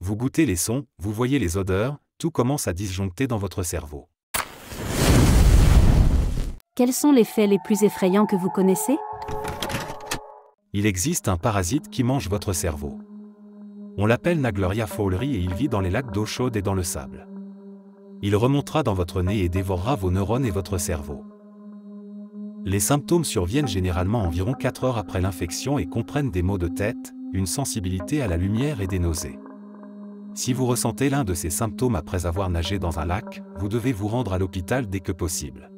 Vous goûtez les sons, vous voyez les odeurs, tout commence à disjoncter dans votre cerveau. Quels sont les faits les plus effrayants que vous connaissez? Il existe un parasite qui mange votre cerveau. On l'appelle Naegleria fowleri et il vit dans les lacs d'eau chaude et dans le sable. Il remontera dans votre nez et dévorera vos neurones et votre cerveau. Les symptômes surviennent généralement environ 4 heures après l'infection et comprennent des maux de tête, une sensibilité à la lumière et des nausées. Si vous ressentez l'un de ces symptômes après avoir nagé dans un lac, vous devez vous rendre à l'hôpital dès que possible.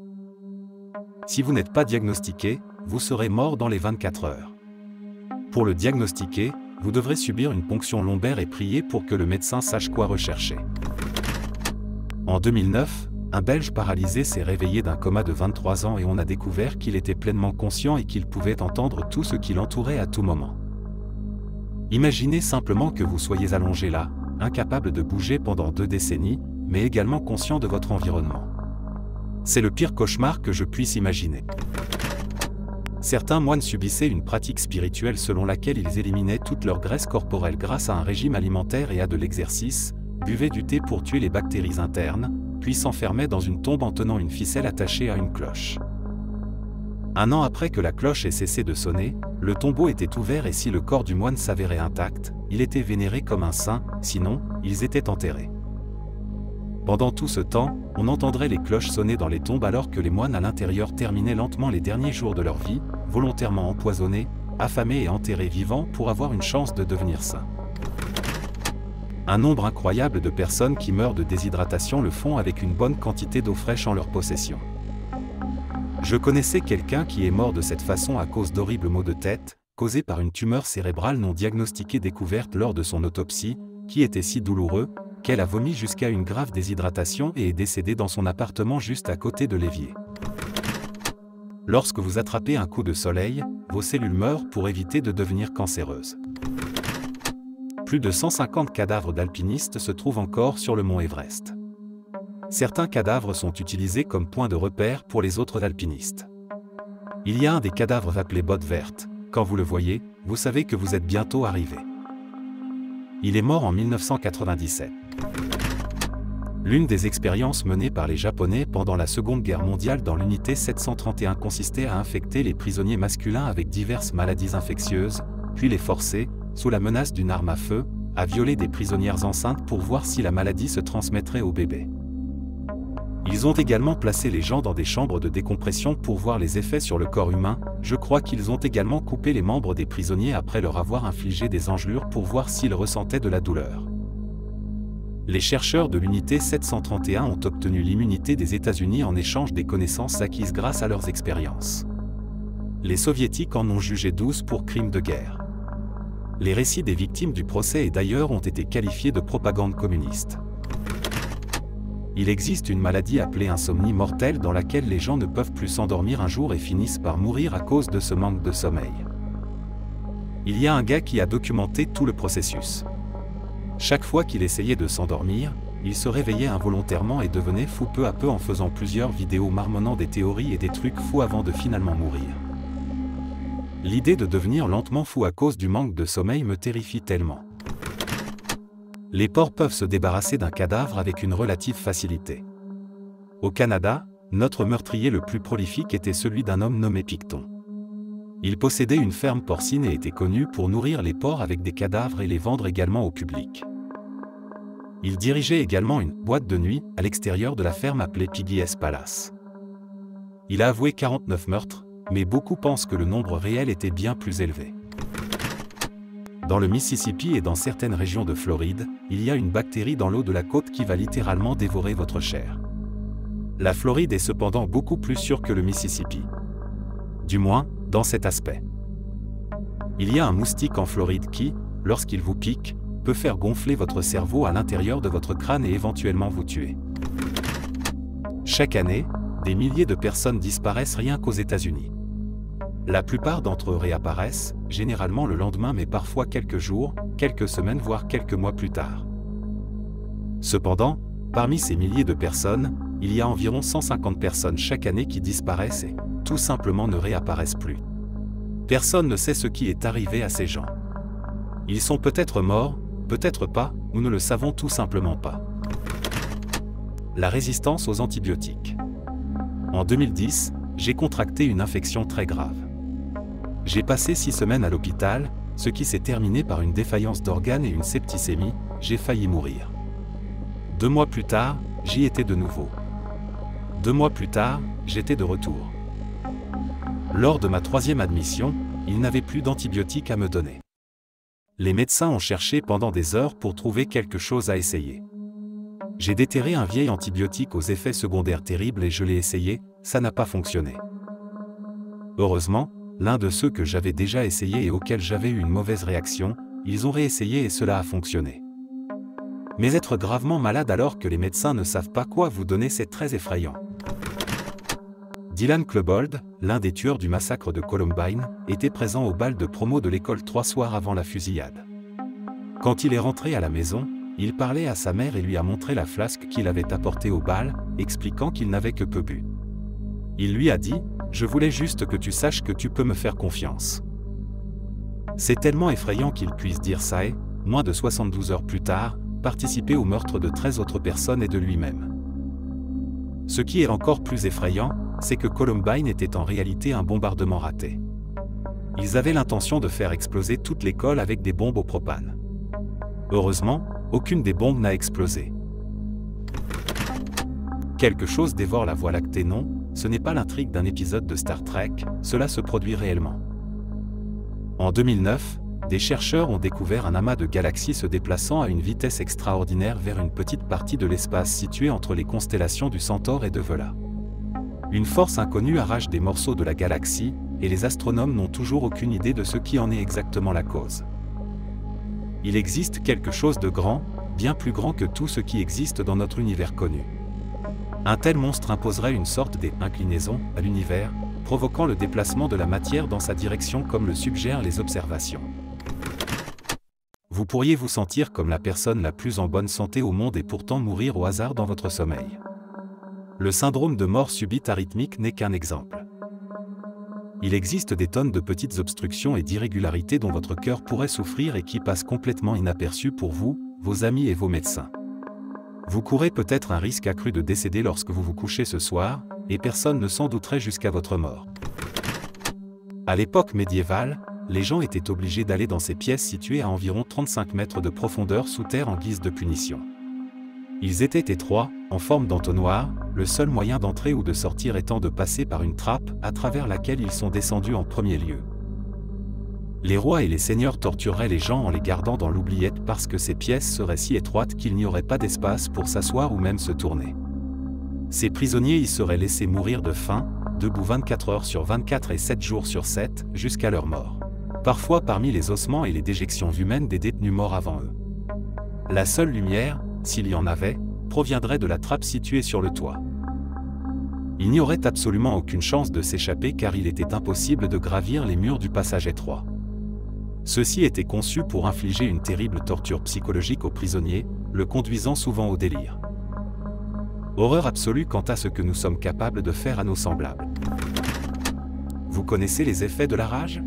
Si vous n'êtes pas diagnostiqué, vous serez mort dans les 24 heures. Pour le diagnostiquer, vous devrez subir une ponction lombaire et prier pour que le médecin sache quoi rechercher. En 2009, un Belge paralysé s'est réveillé d'un coma de 23 ans et on a découvert qu'il était pleinement conscient et qu'il pouvait entendre tout ce qui l'entourait à tout moment. Imaginez simplement que vous soyez allongé là, incapable de bouger pendant 2 décennies, mais également conscient de votre environnement. C'est le pire cauchemar que je puisse imaginer. Certains moines subissaient une pratique spirituelle selon laquelle ils éliminaient toute leur graisse corporelle grâce à un régime alimentaire et à de l'exercice, buvaient du thé pour tuer les bactéries internes, puis s'enfermaient dans une tombe en tenant une ficelle attachée à une cloche. 1 an après que la cloche ait cessé de sonner, le tombeau était ouvert et si le corps du moine s'avérait intact, il était vénéré comme un saint, sinon, ils étaient enterrés. Pendant tout ce temps, on entendrait les cloches sonner dans les tombes alors que les moines à l'intérieur terminaient lentement les derniers jours de leur vie, volontairement empoisonnés, affamés et enterrés vivants pour avoir une chance de devenir saints. Un nombre incroyable de personnes qui meurent de déshydratation le font avec une bonne quantité d'eau fraîche en leur possession. Je connaissais quelqu'un qui est mort de cette façon à cause d'horribles maux de tête, causés par une tumeur cérébrale non diagnostiquée découverte lors de son autopsie, qui était si douloureux, qu'elle a vomi jusqu'à une grave déshydratation et est décédée dans son appartement juste à côté de l'évier. Lorsque vous attrapez un coup de soleil, vos cellules meurent pour éviter de devenir cancéreuses. Plus de 150 cadavres d'alpinistes se trouvent encore sur le mont Everest. Certains cadavres sont utilisés comme point de repère pour les autres alpinistes. Il y a un des cadavres appelé botte verte. Quand vous le voyez, vous savez que vous êtes bientôt arrivé. Il est mort en 1997. L'une des expériences menées par les Japonais pendant la Seconde Guerre mondiale dans l'unité 731 consistait à infecter les prisonniers masculins avec diverses maladies infectieuses, puis les forcer, sous la menace d'une arme à feu, à violer des prisonnières enceintes pour voir si la maladie se transmettrait au bébé. Ils ont également placé les gens dans des chambres de décompression pour voir les effets sur le corps humain. Je crois qu'ils ont également coupé les membres des prisonniers après leur avoir infligé des engelures pour voir s'ils ressentaient de la douleur. Les chercheurs de l'unité 731 ont obtenu l'immunité des États-Unis en échange des connaissances acquises grâce à leurs expériences. Les Soviétiques en ont jugé 12 pour crimes de guerre. Les récits des victimes du procès et d'ailleurs ont été qualifiés de propagande communiste. Il existe une maladie appelée insomnie mortelle dans laquelle les gens ne peuvent plus s'endormir un jour et finissent par mourir à cause de ce manque de sommeil. Il y a un gars qui a documenté tout le processus. Chaque fois qu'il essayait de s'endormir, il se réveillait involontairement et devenait fou peu à peu en faisant plusieurs vidéos marmonnant des théories et des trucs fous avant de finalement mourir. L'idée de devenir lentement fou à cause du manque de sommeil me terrifie tellement. Les porcs peuvent se débarrasser d'un cadavre avec une relative facilité. Au Canada, notre meurtrier le plus prolifique était celui d'un homme nommé Picton. Il possédait une ferme porcine et était connu pour nourrir les porcs avec des cadavres et les vendre également au public. Il dirigeait également une boîte de nuit à l'extérieur de la ferme appelée Piggy's Palace. Il a avoué 49 meurtres, mais beaucoup pensent que le nombre réel était bien plus élevé. Dans le Mississippi et dans certaines régions de Floride, il y a une bactérie dans l'eau de la côte qui va littéralement dévorer votre chair. La Floride est cependant beaucoup plus sûre que le Mississippi. Du moins, dans cet aspect. Il y a un moustique en Floride qui, lorsqu'il vous pique, peut faire gonfler votre cerveau à l'intérieur de votre crâne et éventuellement vous tuer. Chaque année, des milliers de personnes disparaissent rien qu'aux États-Unis. La plupart d'entre eux réapparaissent, généralement le lendemain mais parfois quelques jours, quelques semaines voire quelques mois plus tard. Cependant, parmi ces milliers de personnes, il y a environ 150 personnes chaque année qui disparaissent et, tout simplement ne réapparaissent plus. Personne ne sait ce qui est arrivé à ces gens. Ils sont peut-être morts, peut-être pas, nous ne le savons tout simplement pas. La résistance aux antibiotiques. En 2010, j'ai contracté une infection très grave. J'ai passé 6 semaines à l'hôpital, ce qui s'est terminé par une défaillance d'organes et une septicémie, j'ai failli mourir. 2 mois plus tard, j'y étais de nouveau. 2 mois plus tard, j'étais de retour. Lors de ma 3e admission, il n'avait plus d'antibiotiques à me donner. Les médecins ont cherché pendant des heures pour trouver quelque chose à essayer. J'ai déterré un vieil antibiotique aux effets secondaires terribles et je l'ai essayé, ça n'a pas fonctionné. Heureusement, l'un de ceux que j'avais déjà essayé et auxquels j'avais eu une mauvaise réaction, ils ont réessayé et cela a fonctionné. Mais être gravement malade alors que les médecins ne savent pas quoi vous donner, c'est très effrayant. Dylan Klebold, l'un des tueurs du massacre de Columbine, était présent au bal de promo de l'école 3 soirs avant la fusillade. Quand il est rentré à la maison, il parlait à sa mère et lui a montré la flasque qu'il avait apportée au bal, expliquant qu'il n'avait que peu bu. Il lui a dit « Je voulais juste que tu saches que tu peux me faire confiance ». C'est tellement effrayant qu'il puisse dire ça et, moins de 72 heures plus tard, participer au meurtre de 13 autres personnes et de lui-même. Ce qui est encore plus effrayant, c'est que Columbine était en réalité un bombardement raté. Ils avaient l'intention de faire exploser toute l'école avec des bombes au propane. Heureusement, aucune des bombes n'a explosé. Quelque chose dévore la Voie lactée? Non, ce n'est pas l'intrigue d'un épisode de Star Trek, cela se produit réellement. En 2009, des chercheurs ont découvert un amas de galaxies se déplaçant à une vitesse extraordinaire vers une petite partie de l'espace située entre les constellations du Centaure et de Vela. Une force inconnue arrache des morceaux de la galaxie, et les astronomes n'ont toujours aucune idée de ce qui en est exactement la cause. Il existe quelque chose de grand, bien plus grand que tout ce qui existe dans notre univers connu. Un tel monstre imposerait une sorte d'inclinaison à l'univers, provoquant le déplacement de la matière dans sa direction comme le suggèrent les observations. Vous pourriez vous sentir comme la personne la plus en bonne santé au monde et pourtant mourir au hasard dans votre sommeil. Le syndrome de mort subite arythmique n'est qu'un exemple. Il existe des tonnes de petites obstructions et d'irrégularités dont votre cœur pourrait souffrir et qui passent complètement inaperçues pour vous, vos amis et vos médecins. Vous courez peut-être un risque accru de décéder lorsque vous vous couchez ce soir, et personne ne s'en douterait jusqu'à votre mort. À l'époque médiévale, les gens étaient obligés d'aller dans ces pièces situées à environ 35 mètres de profondeur sous terre en guise de punition. Ils étaient étroits, en forme d'entonnoir, le seul moyen d'entrer ou de sortir étant de passer par une trappe à travers laquelle ils sont descendus en premier lieu. Les rois et les seigneurs tortureraient les gens en les gardant dans l'oubliette parce que ces pièces seraient si étroites qu'il n'y aurait pas d'espace pour s'asseoir ou même se tourner. Ces prisonniers y seraient laissés mourir de faim, debout 24 heures sur 24 et 7 jours sur 7, jusqu'à leur mort. Parfois parmi les ossements et les déjections humaines des détenus morts avant eux. La seule lumière, s'il y en avait, proviendrait de la trappe située sur le toit. Il n'y aurait absolument aucune chance de s'échapper car il était impossible de gravir les murs du passage étroit. Ceci était conçu pour infliger une terrible torture psychologique aux prisonniers, le conduisant souvent au délire. Horreur absolue quant à ce que nous sommes capables de faire à nos semblables. Vous connaissez les effets de la rage?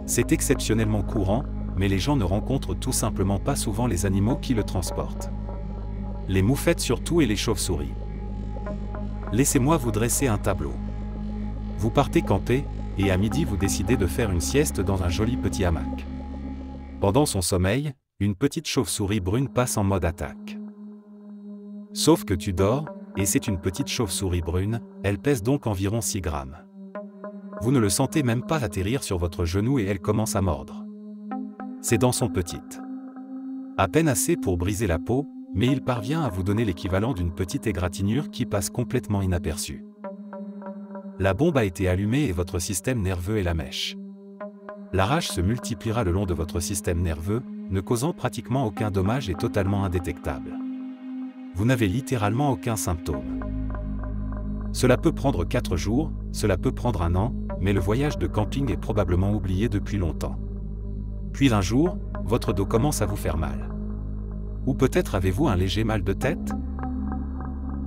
C'est exceptionnellement courant, mais les gens ne rencontrent tout simplement pas souvent les animaux qui le transportent. Les moufettes surtout et les chauves-souris. Laissez-moi vous dresser un tableau. Vous partez camper, et à midi vous décidez de faire une sieste dans un joli petit hamac. Pendant son sommeil, une petite chauve-souris brune passe en mode attaque. Sauf que tu dors, et c'est une petite chauve-souris brune, elle pèse donc environ 6 grammes. Vous ne le sentez même pas atterrir sur votre genou et elle commence à mordre. C'est dans son petite. À peine assez pour briser la peau, mais il parvient à vous donner l'équivalent d'une petite égratignure qui passe complètement inaperçue. La bombe a été allumée et votre système nerveux est la mèche. La rage se multipliera le long de votre système nerveux, ne causant pratiquement aucun dommage et totalement indétectable. Vous n'avez littéralement aucun symptôme. Cela peut prendre 4 jours, cela peut prendre 1 an, mais le voyage de camping est probablement oublié depuis longtemps. Puis un jour, votre dos commence à vous faire mal. Ou peut-être avez-vous un léger mal de tête?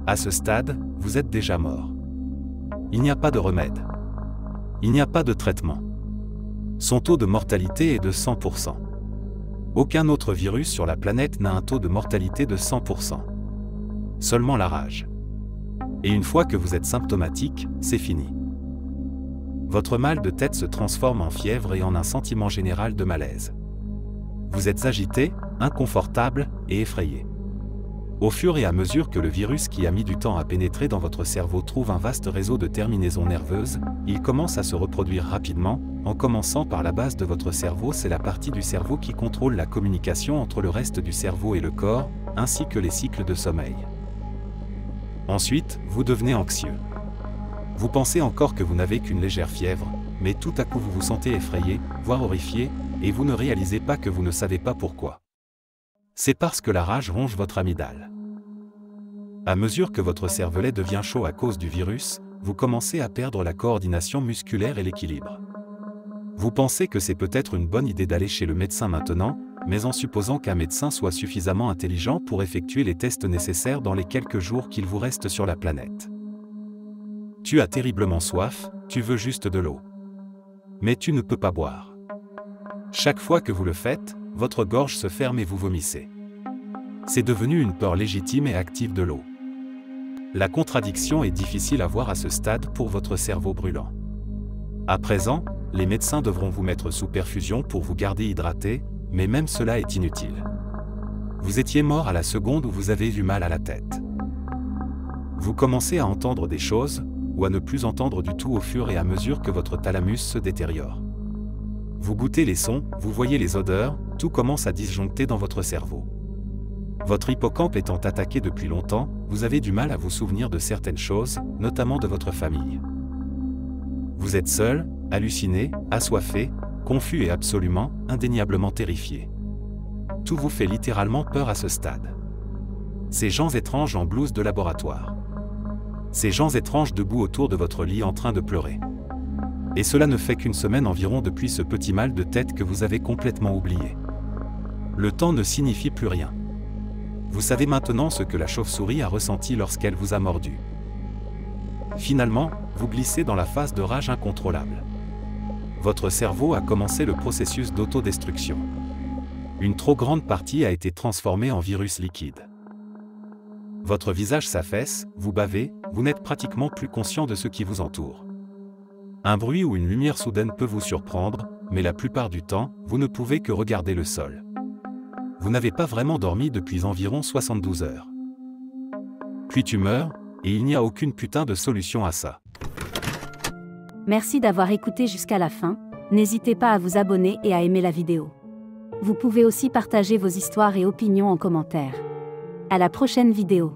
À ce stade, vous êtes déjà mort. Il n'y a pas de remède. Il n'y a pas de traitement. Son taux de mortalité est de 100%. Aucun autre virus sur la planète n'a un taux de mortalité de 100%. Seulement la rage. Et une fois que vous êtes symptomatique, c'est fini. Votre mal de tête se transforme en fièvre et en un sentiment général de malaise. Vous êtes agité, inconfortable et effrayé. Au fur et à mesure que le virus qui a mis du temps à pénétrer dans votre cerveau trouve un vaste réseau de terminaisons nerveuses, il commence à se reproduire rapidement, en commençant par la base de votre cerveau. C'est la partie du cerveau qui contrôle la communication entre le reste du cerveau et le corps, ainsi que les cycles de sommeil. Ensuite, vous devenez anxieux. Vous pensez encore que vous n'avez qu'une légère fièvre, mais tout à coup vous vous sentez effrayé, voire horrifié, et vous ne réalisez pas que vous ne savez pas pourquoi. C'est parce que la rage ronge votre amygdale. À mesure que votre cervelet devient chaud à cause du virus, vous commencez à perdre la coordination musculaire et l'équilibre. Vous pensez que c'est peut-être une bonne idée d'aller chez le médecin maintenant, mais en supposant qu'un médecin soit suffisamment intelligent pour effectuer les tests nécessaires dans les quelques jours qu'il vous reste sur la planète. Tu as terriblement soif, tu veux juste de l'eau. Mais tu ne peux pas boire. Chaque fois que vous le faites, votre gorge se ferme et vous vomissez. C'est devenu une peur légitime et active de l'eau. La contradiction est difficile à voir à ce stade pour votre cerveau brûlant. À présent, les médecins devront vous mettre sous perfusion pour vous garder hydraté, mais même cela est inutile. Vous étiez mort à la seconde où vous avez eu mal à la tête. Vous commencez à entendre des choses, ou à ne plus entendre du tout au fur et à mesure que votre thalamus se détériore. Vous goûtez les sons, vous voyez les odeurs, tout commence à disjoncter dans votre cerveau. Votre hippocampe étant attaqué depuis longtemps, vous avez du mal à vous souvenir de certaines choses, notamment de votre famille. Vous êtes seul, halluciné, assoiffé, confus et absolument, indéniablement terrifié. Tout vous fait littéralement peur à ce stade. Ces gens étranges en blouse de laboratoire. Ces gens étranges debout autour de votre lit en train de pleurer. Et cela ne fait qu'une semaine environ depuis ce petit mal de tête que vous avez complètement oublié. Le temps ne signifie plus rien. Vous savez maintenant ce que la chauve-souris a ressenti lorsqu'elle vous a mordu. Finalement, vous glissez dans la phase de rage incontrôlable. Votre cerveau a commencé le processus d'autodestruction. Une trop grande partie a été transformée en virus liquide. Votre visage s'affaisse, vous bavez, vous n'êtes pratiquement plus conscient de ce qui vous entoure. Un bruit ou une lumière soudaine peut vous surprendre, mais la plupart du temps, vous ne pouvez que regarder le sol. Vous n'avez pas vraiment dormi depuis environ 72 heures. Puis tu meurs, et il n'y a aucune putain de solution à ça. Merci d'avoir écouté jusqu'à la fin, n'hésitez pas à vous abonner et à aimer la vidéo. Vous pouvez aussi partager vos histoires et opinions en commentaire. À la prochaine vidéo.